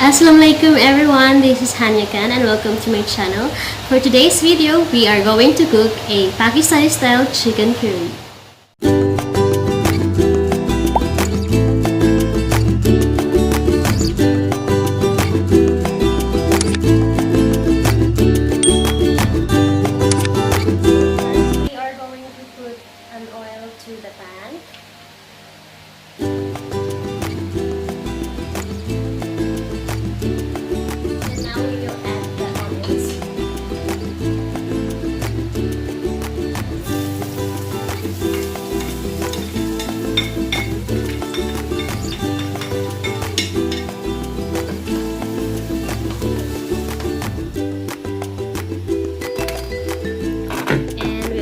Assalamualaikum everyone, this is Haniya and welcome to my channel. For today's video, we are going to cook a Pakistani style chicken curry. We are going to put an oil to the pan.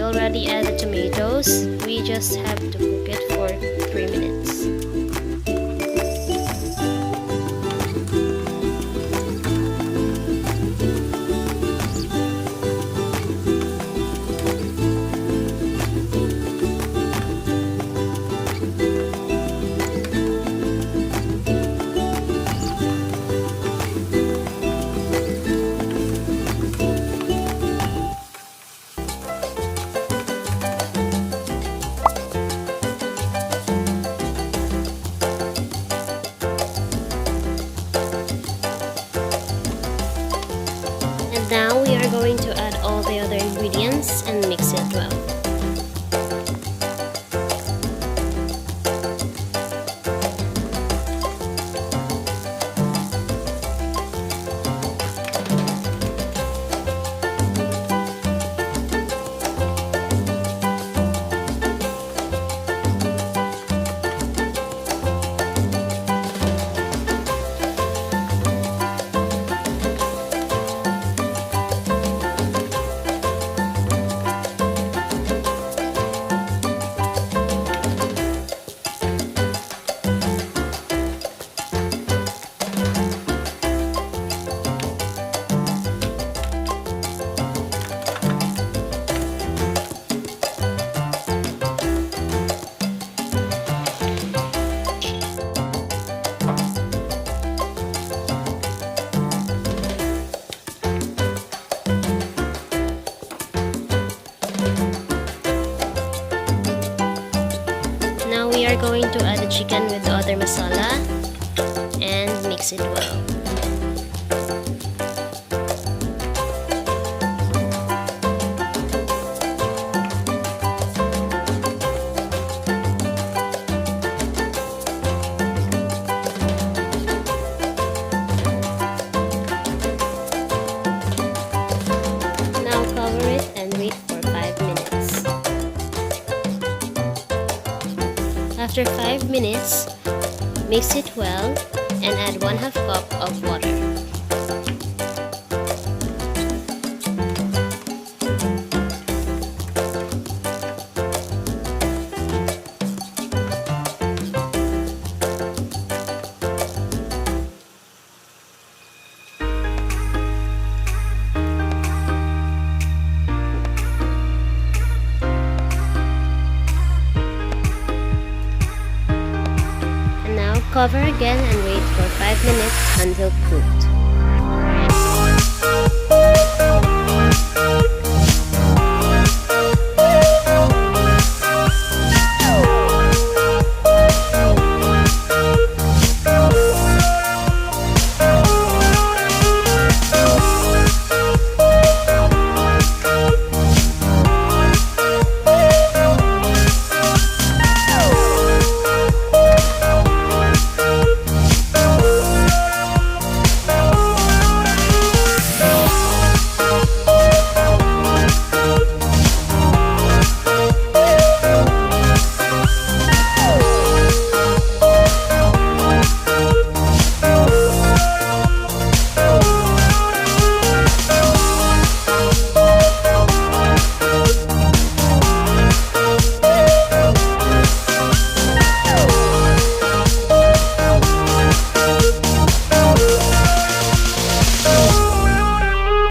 Already added tomatoes. We just have to cook it for 3 minutes. Now we are going to add all the other ingredients and mix it well. Now we are going to add the chicken with the other masala and mix it well. Now cover it and wait for 5 minutes. After 5 minutes, mix it well and add 1/2 cup of water. Cover again and wait for 5 minutes until cooked.